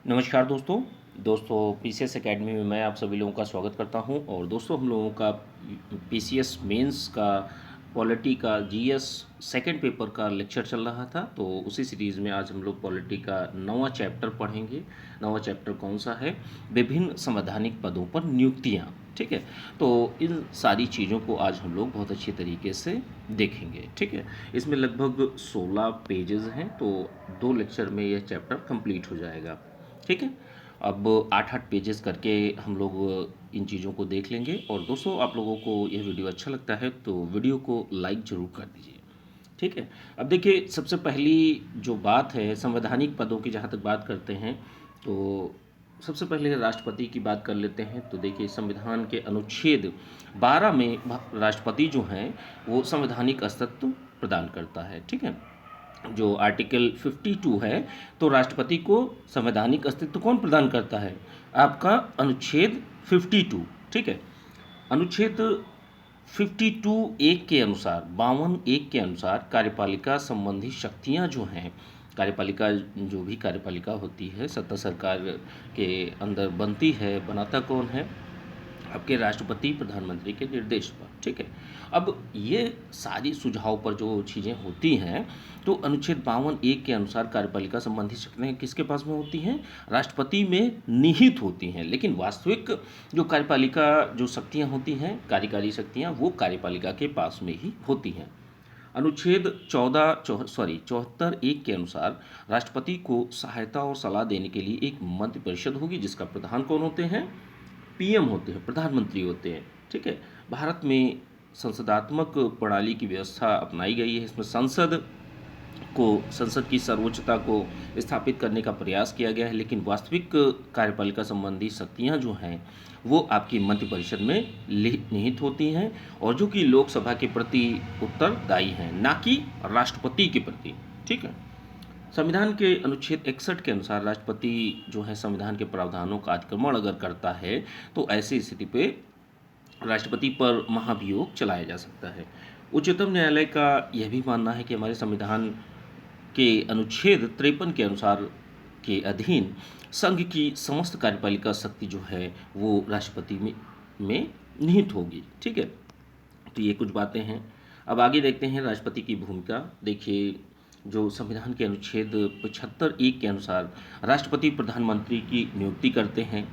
नमस्कार दोस्तों PCS academy में मैं आप सभी लोगों का स्वागत करता हूं। और दोस्तों हम लोगों का पीसीएस मेंस का पॉलिटी का जीएस सेकंड पेपर का लेक्चर चल रहा था। तो उसी सीरीज़ में आज हम लोग पॉलिटी का नवा चैप्टर पढ़ेंगे। नवा चैप्टर कौन सा है? विभिन्न संवैधानिक पदों पर नियुक्तियां। ठीक है, तो इन सारी चीज़ों को आज हम लोग बहुत अच्छी तरीके से देखेंगे। ठीक है, इसमें लगभग 16 पेजेस हैं, तो 2 लेक्चर में यह चैप्टर कंप्लीट हो जाएगा। ठीक है, अब 8-8 पेजेस करके हम लोग इन चीज़ों को देख लेंगे। और दोस्तों आप लोगों को यह वीडियो अच्छा लगता है तो वीडियो को लाइक ज़रूर कर दीजिए। ठीक है, अब देखिए सबसे पहली जो बात है संवैधानिक पदों की, जहाँ तक बात करते हैं तो सबसे पहले राष्ट्रपति की बात कर लेते हैं। तो देखिए संविधान के अनुच्छेद 12 में राष्ट्रपति जो हैं वो संवैधानिक अस्तित्व प्रदान करता है। ठीक है, जो आर्टिकल 52 है, तो राष्ट्रपति को संवैधानिक अस्तित्व कौन प्रदान करता है? आपका अनुच्छेद 52। ठीक है, अनुच्छेद 52 एक के अनुसार, 52 एक के अनुसार कार्यपालिका संबंधी शक्तियां जो हैं, कार्यपालिका जो भी कार्यपालिका होती है सत्ता सरकार के अंदर बनती है, बनाता कौन है? आपके राष्ट्रपति प्रधानमंत्री के निर्देश पर। ठीक है, अब ये सारी सुझाव पर जो चीज़ें होती हैं, तो अनुच्छेद 52 एक के अनुसार कार्यपालिका संबंधी शक्तियाँ किसके पास में होती हैं? राष्ट्रपति में निहित होती हैं। लेकिन वास्तविक जो कार्यपालिका जो शक्तियाँ होती हैं, कार्यकारी शक्तियाँ, वो कार्यपालिका के पास में ही होती हैं। अनुच्छेद 74 एक के अनुसार राष्ट्रपति को सहायता और सलाह देने के लिए एक मंत्रिपरिषद होगी, जिसका प्रधान कौन होते हैं? पीएम होते हैं, प्रधानमंत्री होते हैं। ठीक है, भारत में संसदात्मक प्रणाली की व्यवस्था अपनाई गई है। इसमें संसद की सर्वोच्चता को स्थापित करने का प्रयास किया गया है। लेकिन वास्तविक कार्यपालिका संबंधी शक्तियां जो हैं वो आपकी मंत्रिपरिषद में निहित होती हैं, और जो कि लोकसभा के प्रति उत्तरदायी हैं, ना कि राष्ट्रपति के प्रति। ठीक है, संविधान के अनुच्छेद 61 के अनुसार राष्ट्रपति जो है संविधान के प्रावधानों का अतिक्रमण अगर करता है तो ऐसी स्थिति पे राष्ट्रपति पर महाभियोग चलाया जा सकता है। उच्चतम न्यायालय का यह भी मानना है कि हमारे संविधान के अनुच्छेद 53 के अनुसार के अधीन संघ की समस्त कार्यपालिका शक्ति जो है वो राष्ट्रपति में निहित होगी। ठीक है, तो ये कुछ बातें हैं। अब आगे देखते हैं राष्ट्रपति की भूमिका। देखिए जो संविधान के अनुच्छेद 75 एक के अनुसार राष्ट्रपति प्रधानमंत्री की नियुक्ति करते हैं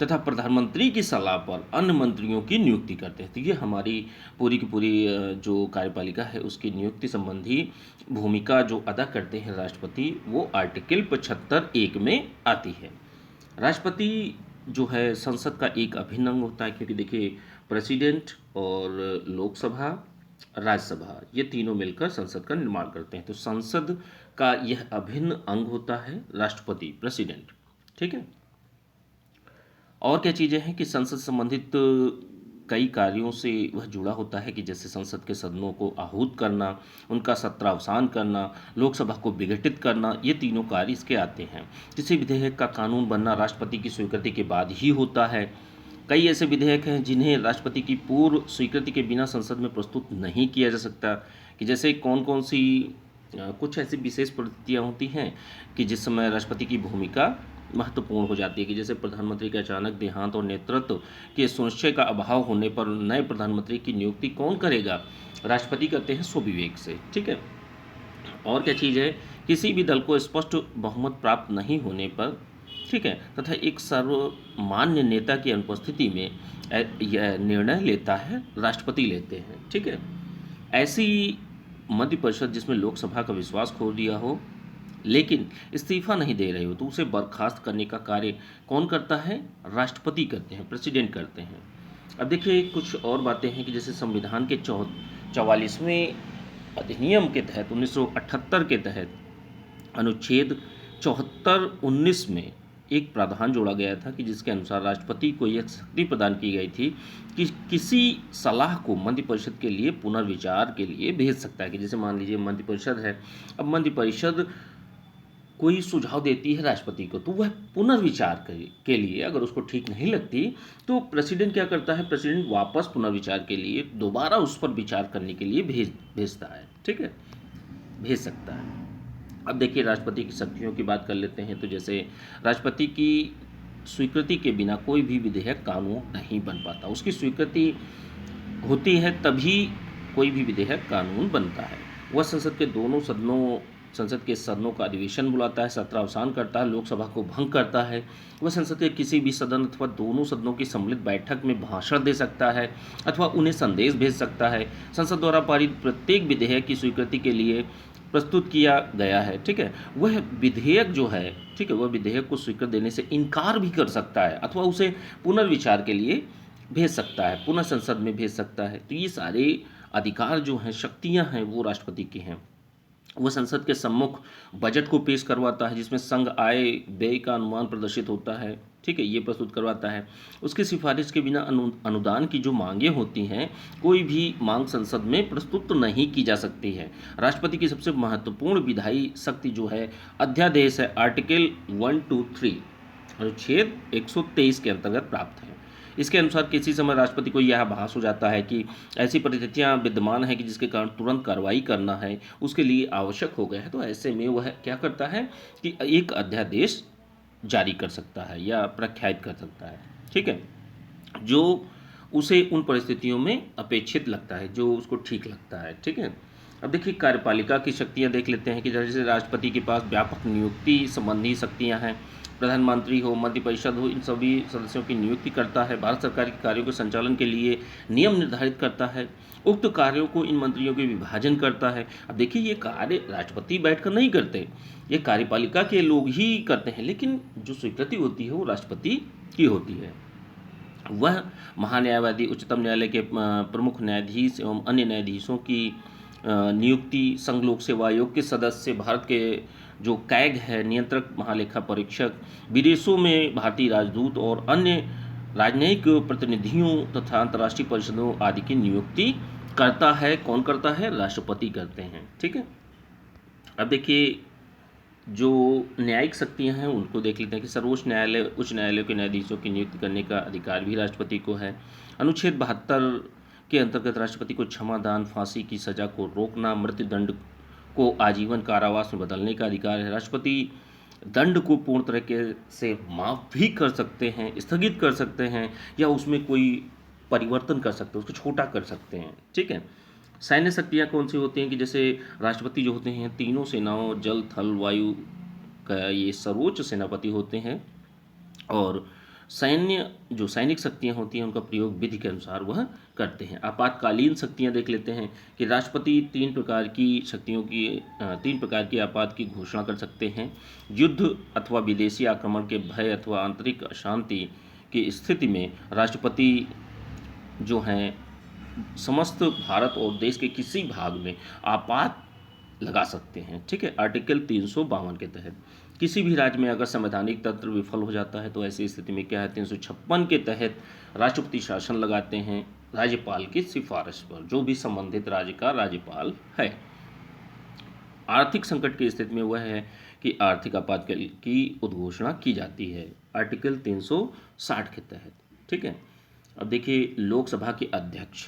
तथा प्रधानमंत्री की सलाह पर अन्य मंत्रियों की नियुक्ति करते हैं। तो ये हमारी पूरी की पूरी जो कार्यपालिका है उसकी नियुक्ति संबंधी भूमिका जो अदा करते हैं राष्ट्रपति, वो आर्टिकल 75 एक में आती है। राष्ट्रपति जो है संसद का एक अभिन्न अंग होता है, क्योंकि देखिए प्रेसिडेंट और लोकसभा, राज्यसभा, ये तीनों मिलकर संसद का निर्माण करते हैं। तो संसद का यह अभिन्न अंग होता है राष्ट्रपति, प्रेसिडेंट। ठीक है, और क्या चीज़ें हैं कि संसद संबंधित कई कार्यों से वह जुड़ा होता है, कि जैसे संसद के सदनों को आहूत करना, उनका सत्रावसान करना, लोकसभा को विघटित करना, ये तीनों कार्य इसके आते हैं। किसी विधेयक का कानून बनना राष्ट्रपति की स्वीकृति के बाद ही होता है। कई ऐसे विधेयक हैं जिन्हें राष्ट्रपति की पूर्व स्वीकृति के बिना संसद में प्रस्तुत नहीं किया जा सकता, कि जैसे कौन कौन सी कुछ ऐसी विशेष परिस्थितियाँ होती हैं कि जिस समय राष्ट्रपति की भूमिका महत्वपूर्ण हो जाती है, कि जैसे प्रधानमंत्री के अचानक देहांत और नेतृत्व के सुनिश्चय का अभाव होने पर नए प्रधानमंत्री की नियुक्ति कौन करेगा? राष्ट्रपति करते हैं स्वविवेक से। ठीक है, और क्या चीज़ है? किसी भी दल को स्पष्ट बहुमत प्राप्त नहीं होने पर, ठीक है, तथा एक सर्वमान्य नेता की अनुपस्थिति में यह निर्णय लेता है राष्ट्रपति लेते हैं। ठीक है, ऐसी मंत्रिपरिषद जिसमें लोकसभा का विश्वास खो दिया हो लेकिन इस्तीफा नहीं दे रहे हो, तो उसे बर्खास्त करने का कार्य कौन करता है? राष्ट्रपति करते हैं, प्रेसिडेंट करते हैं। अब देखिए कुछ और बातें हैं कि जैसे संविधान के 44वें अधिनियम के तहत 1978 के तहत अनुच्छेद 74-19 में एक प्रावधान जोड़ा गया था, कि जिसके अनुसार राष्ट्रपति को यह शक्ति प्रदान की गई थी कि किसी सलाह को मंत्रिपरिषद के लिए पुनर्विचार के लिए भेज सकता है। कि जैसे मान लीजिए मंत्रिपरिषद है, अब मंत्रिपरिषद कोई सुझाव देती है राष्ट्रपति को, तो वह पुनर्विचार के लिए अगर उसको ठीक नहीं लगती तो प्रेसिडेंट क्या करता है? प्रेसिडेंट वापस पुनर्विचार के लिए दोबारा उस पर विचार करने के लिए भेजता है। ठीक है, भेज सकता है। अब देखिए राष्ट्रपति की शक्तियों की बात कर लेते हैं, तो जैसे राष्ट्रपति की स्वीकृति के बिना कोई भी विधेयक कानून नहीं बन पाता। उसकी स्वीकृति होती है तभी कोई भी विधेयक कानून बनता है। वह संसद के सदनों का अधिवेशन बुलाता है, सत्रावसान करता है, लोकसभा को भंग करता है। वह संसद के किसी भी सदन अथवा दोनों सदनों की सम्मिलित बैठक में भाषण दे सकता है अथवा उन्हें संदेश भेज सकता है। संसद द्वारा पारित प्रत्येक विधेयक की स्वीकृति के लिए प्रस्तुत किया गया है, ठीक है, वह विधेयक जो है, ठीक है, वह विधेयक को स्वीकृति देने से इनकार भी कर सकता है अथवा उसे पुनर्विचार के लिए भेज सकता है, पुनः संसद में भेज सकता है। तो ये सारे अधिकार जो हैं, शक्तियां हैं, वो राष्ट्रपति की हैं। वह संसद के सम्मुख बजट को पेश करवाता है, जिसमें संघ आय व्यय का अनुमान प्रदर्शित होता है, ठीक है, ये प्रस्तुत करवाता है। उसकी सिफारिश के बिना अनुदान की जो मांगें होती हैं, कोई भी मांग संसद में प्रस्तुत नहीं की जा सकती है। राष्ट्रपति की सबसे महत्वपूर्ण विधायी शक्ति जो है अध्यादेश है, आर्टिकल 123 अनुच्छेद 123 के अंतर्गत प्राप्त है। इसके अनुसार किसी समय राष्ट्रपति को यह आभास हो जाता है कि ऐसी परिस्थितियां विद्यमान हैं कि जिसके कारण तुरंत कार्रवाई करना है, उसके लिए आवश्यक हो गया है, तो ऐसे में वह क्या करता है कि एक अध्यादेश जारी कर सकता है या प्रख्यात कर सकता है, ठीक है, जो उसे उन परिस्थितियों में अपेक्षित लगता है, जो उसको ठीक लगता है, ठीक है। अब देखिए कार्यपालिका की शक्तियां देख लेते हैं कि जैसे राष्ट्रपति के पास व्यापक नियुक्ति संबंधी शक्तियां हैं। प्रधानमंत्री हो, मंत्रिपरिषद हो, इन सभी सदस्यों की नियुक्ति करता है। भारत सरकार के कार्यों के संचालन के लिए नियम निर्धारित करता है। उक्त कार्यों को इन मंत्रियों के विभाजन करता है। अब देखिए ये कार्य राष्ट्रपति बैठकर नहीं करते, ये कार्यपालिका के लोग ही करते हैं, लेकिन जो स्वीकृति होती है वो राष्ट्रपति की होती है। वह महान्यायवादी, उच्चतम न्यायालय के प्रमुख न्यायाधीश एवं अन्य न्यायाधीशों की नियुक्ति, संघ लोक सेवा आयोग के सदस्य, भारत के जो कैग है नियंत्रक महालेखा परीक्षक, विदेशों में भारतीय राजदूत और अन्य राजनयिक प्रतिनिधियों तथा अंतर्राष्ट्रीय परिषदों आदि की नियुक्ति करता है। कौन करता है? राष्ट्रपति करते हैं, ठीक है। अब देखिए जो न्यायिक शक्तियां हैं उनको देख लेते हैं कि सर्वोच्च न्यायालय, उच्च न्यायालय के न्यायाधीशों की नियुक्ति करने का अधिकार भी राष्ट्रपति को है। अनुच्छेद 72 के अंतर्गत राष्ट्रपति को क्षमादान, फांसी की सजा को रोकना, मृत्युदंड को आजीवन कारावास में बदलने का अधिकार है। राष्ट्रपति दंड को पूर्ण तरीके से माफ़ भी कर सकते हैं, स्थगित कर सकते हैं, या उसमें कोई परिवर्तन कर सकते हैं, उसको छोटा कर सकते हैं, ठीक है। सैन्य शक्तियाँ कौन सी होती हैं कि जैसे राष्ट्रपति जो होते हैं तीनों सेनाओं जल थल वायु का ये सर्वोच्च सेनापति होते हैं, और जो सैनिक शक्तियाँ होती हैं उनका प्रयोग विधि के अनुसार वह करते हैं। आपातकालीन शक्तियाँ देख लेते हैं कि राष्ट्रपति तीन प्रकार की आपात की घोषणा कर सकते हैं। युद्ध अथवा विदेशी आक्रमण के भय अथवा आंतरिक अशांति की स्थिति में राष्ट्रपति जो हैं समस्त भारत और देश के किसी भाग में आपात लगा सकते हैं, ठीक है, आर्टिकल 352 के तहत। किसी भी राज्य में अगर संवैधानिक तंत्र विफल हो जाता है तो ऐसी स्थिति में क्या है, 356 के तहत राष्ट्रपति शासन लगाते हैं राज्यपाल की सिफारिश पर, जो भी संबंधित राज्य का राज्यपाल है। आर्थिक संकट की स्थिति में वह है कि आर्थिक आपातकाल की उद्घोषणा की जाती है आर्टिकल 360 के तहत, ठीक है। अब देखिए लोकसभा के अध्यक्ष,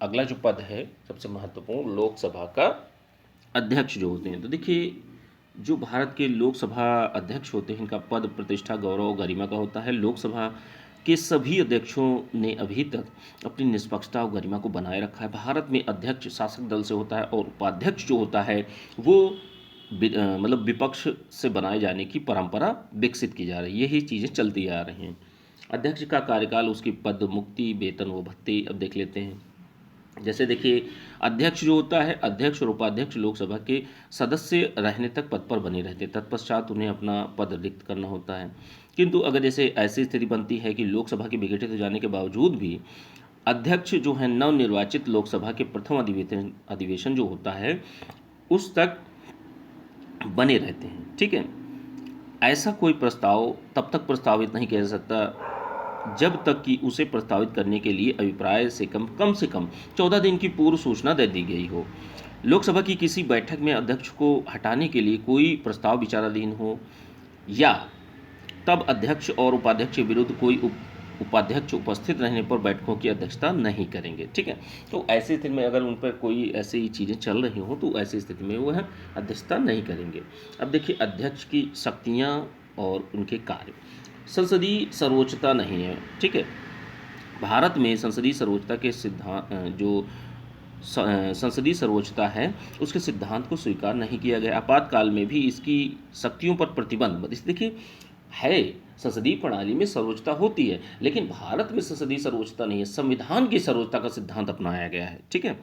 अगला जो पद है सबसे महत्वपूर्ण, लोकसभा का अध्यक्ष जो होते हैं। तो देखिए जो भारत के लोकसभा अध्यक्ष होते हैं इनका पद प्रतिष्ठा, गौरव, गरिमा का होता है। लोकसभा के सभी अध्यक्षों ने अभी तक अपनी निष्पक्षता और गरिमा को बनाए रखा है। भारत में अध्यक्ष शासक दल से होता है और उपाध्यक्ष जो होता है वो मतलब विपक्ष से बनाए जाने की परंपरा विकसित की जा रही है। यही चीज़ें चलती आ रही हैं। अध्यक्ष का कार्यकाल, उसकी पद मुक्ति, वेतन व भत्ते अब देख लेते हैं। जैसे देखिए अध्यक्ष जो होता है, अध्यक्ष और उपाध्यक्ष लोकसभा के सदस्य रहने तक पद पर बने रहते हैं, तत्पश्चात उन्हें अपना पद रिक्त करना होता है। किंतु अगर जैसे ऐसी स्थिति बनती है कि लोकसभा के विघटित हो जाने के बावजूद भी अध्यक्ष जो है नवनिर्वाचित लोकसभा के प्रथम अधिवेशन जो होता है उस तक बने रहते हैं, ठीक है। ऐसा कोई प्रस्ताव तब तक प्रस्तावित नहीं किया जा सकता जब तक कि उसे प्रस्तावित करने के लिए अभिप्राय से कम से कम 14 दिन की पूर्व सूचना दे दी गई हो। लोकसभा की किसी बैठक में अध्यक्ष को हटाने के लिए कोई प्रस्ताव विचाराधीन हो, या तब अध्यक्ष और उपाध्यक्ष के विरुद्ध कोई उपाध्यक्ष उपस्थित रहने पर बैठकों की अध्यक्षता नहीं करेंगे। ठीक है, तो ऐसी स्थिति में अगर उन पर कोई ऐसी चीज़ें चल रही हों तो ऐसी स्थिति में वह अध्यक्षता नहीं करेंगे। अब देखिए अध्यक्ष की शक्तियाँ और उनके कार्य। संसदीय सर्वोच्चता नहीं है। ठीक है, भारत में संसदीय सर्वोच्चता के सिद्धांत जो संसदीय सर्वोच्चता है उसके सिद्धांत को स्वीकार नहीं किया गया। आपातकाल में भी इसकी शक्तियों पर प्रतिबंध, इस देखिए है, संसदीय प्रणाली में सर्वोच्चता होती है लेकिन भारत में संसदीय सर्वोच्चता नहीं है, संविधान की सर्वोच्चता का सिद्धांत अपनाया गया है। ठीक है,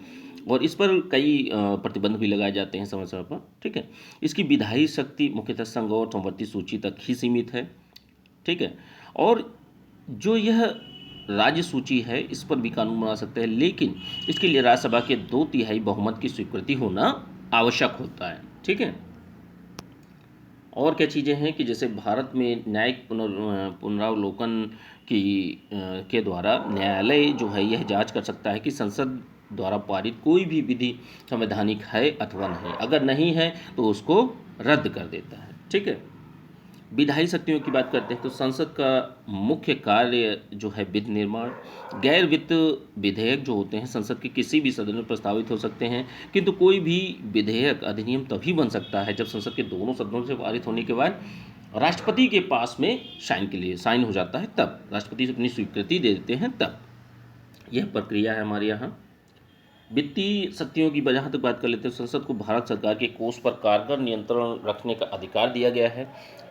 और इस पर कई प्रतिबंध भी लगाए जाते हैं समय समय पर। ठीक है, इसकी विधायी शक्ति मुख्यतः संघ और संवर्ती सूची तक ही सीमित है। ठीक है, और जो यह राज्य सूची है इस पर भी कानून बना सकते हैं लेकिन इसके लिए राज्यसभा के 2/3 बहुमत की स्वीकृति होना आवश्यक होता है। ठीक है, और क्या चीज़ें हैं कि जैसे भारत में न्यायिक पुनरावलोकन की के द्वारा न्यायालय जो है यह जांच कर सकता है कि संसद द्वारा पारित कोई भी विधि संवैधानिक है अथवा नहीं, अगर नहीं है तो उसको रद्द कर देता है। ठीक है, विधायी शक्तियों की बात करते हैं तो संसद का मुख्य कार्य जो है विधि निर्माण। गैर वित्त विधेयक जो होते हैं संसद के किसी भी सदन में प्रस्तावित हो सकते हैं, किंतु कोई भी विधेयक अधिनियम तभी बन सकता है जब संसद के दोनों सदनों से पारित होने के बाद राष्ट्रपति के पास में साइन हो जाता है, तब राष्ट्रपति से अपनी स्वीकृति दे देते हैं, तब यह प्रक्रिया है हमारे यहाँ। वित्तीय शक्तियों की जहाँ तक बात कर लेते हैं, संसद को भारत सरकार के कोष पर कारगर नियंत्रण रखने का अधिकार दिया गया है।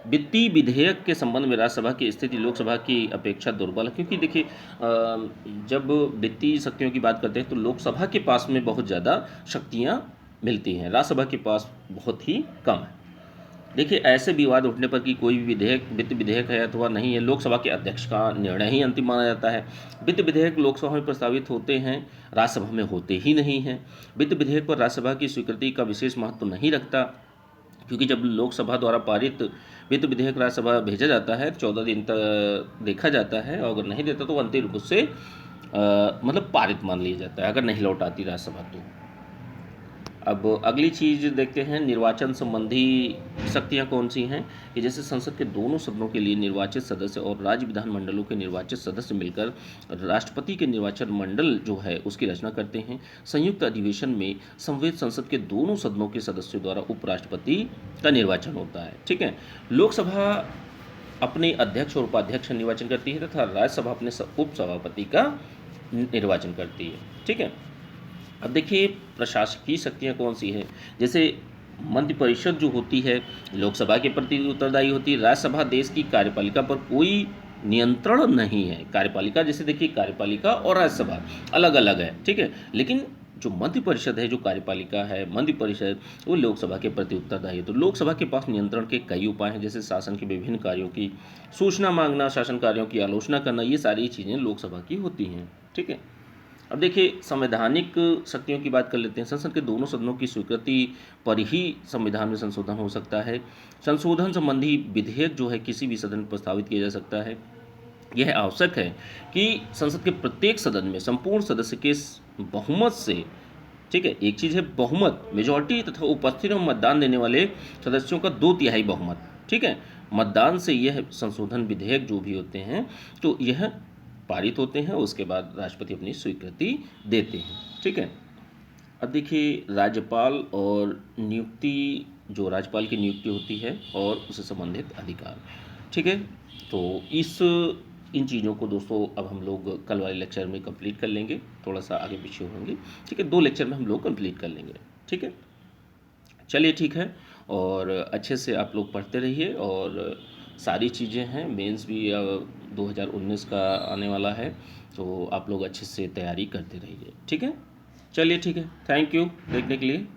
वित्तीय विधेयक के संबंध में राज्यसभा की स्थिति लोकसभा की अपेक्षा दुर्बल है, क्योंकि देखिए जब वित्तीय शक्तियों की बात करते हैं तो लोकसभा के पास में बहुत ज़्यादा शक्तियाँ मिलती हैं, राज्यसभा के पास बहुत ही कम है। देखिए ऐसे विवाद उठने पर कि कोई भी विधेयक वित्त विधेयक है अथवा नहीं है, लोकसभा के अध्यक्ष का निर्णय ही अंतिम माना जाता है। वित्त विधेयक लोकसभा में प्रस्तावित होते हैं, राज्यसभा में होते ही नहीं हैं। वित्त विधेयक पर राज्यसभा की स्वीकृति का विशेष महत्व नहीं रखता, क्योंकि जब लोकसभा द्वारा पारित वित्त विधेयक राज्यसभा भेजा जाता है 14 दिन तक देखा जाता है, और अगर नहीं देता तो अंतिम रूप से मतलब पारित मान लिया जाता है, अगर नहीं लौटाती राज्यसभा तो। अब अगली चीज़ देखते हैं, निर्वाचन संबंधी शक्तियाँ कौन सी हैं, कि जैसे संसद के दोनों सदनों के लिए निर्वाचित सदस्य और राज्य विधानमंडलों के निर्वाचित सदस्य मिलकर राष्ट्रपति के निर्वाचन मंडल जो है उसकी रचना करते हैं। संयुक्त अधिवेशन में संवैध संसद के दोनों सदनों के सदस्यों द्वारा उपराष्ट्रपति का निर्वाचन होता है। ठीक है, लोकसभा अपने अध्यक्ष और उपाध्यक्ष का निर्वाचन करती है तथा राज्यसभा अपने उपसभापति का निर्वाचन करती है। ठीक है, अब देखिए प्रशासकीय शक्तियाँ कौन सी हैं, जैसे मंत्रिपरिषद जो होती है लोकसभा के प्रति उत्तरदायी होती है। राज्यसभा देश की कार्यपालिका पर कोई नियंत्रण नहीं है। कार्यपालिका जैसे देखिए कार्यपालिका और राज्यसभा अलग अलग है, ठीक है, लेकिन जो मंत्रिपरिषद है, जो कार्यपालिका है मंत्रिपरिषद, वो लोकसभा के प्रति उत्तरदायी है। तो लोकसभा के पास नियंत्रण के कई उपाय हैं, जैसे शासन के विभिन्न कार्यों की सूचना मांगना, शासन कार्यों की आलोचना करना, ये सारी चीज़ें लोकसभा की होती हैं। ठीक है, अब देखिए संवैधानिक शक्तियों की बात कर लेते हैं। संसद के दोनों सदनों की स्वीकृति पर ही संविधान में संशोधन हो सकता है। संशोधन संबंधी विधेयक जो है किसी भी सदन में प्रस्तावित किया जा सकता है। यह आवश्यक है कि संसद के प्रत्येक सदन में संपूर्ण सदस्य के बहुमत से, ठीक है, एक चीज़ है बहुमत मेजॉरिटी, तथा उपस्थित और मतदान देने वाले सदस्यों का 2/3 बहुमत, ठीक है, मतदान से यह संशोधन विधेयक जो भी होते हैं तो यह पारित होते हैं, उसके बाद राष्ट्रपति अपनी स्वीकृति देते हैं। ठीक है, अब देखिए राज्यपाल और नियुक्ति, जो राज्यपाल की नियुक्ति होती है और उससे संबंधित अधिकार। ठीक है, तो इन चीज़ों को दोस्तों अब हम लोग कल वाले लेक्चर में कंप्लीट कर लेंगे, थोड़ा सा आगे पीछे होंगे। ठीक है, 2 लेक्चर में हम लोग कंप्लीट कर लेंगे। ठीक है, चलिए ठीक है, और अच्छे से आप लोग पढ़ते रहिए, और सारी चीज़ें हैं, मेंस भी 2019 का आने वाला है, तो आप लोग अच्छे से तैयारी करते रहिए। ठीक है, चलिए ठीक है, थैंक यू देखने के लिए।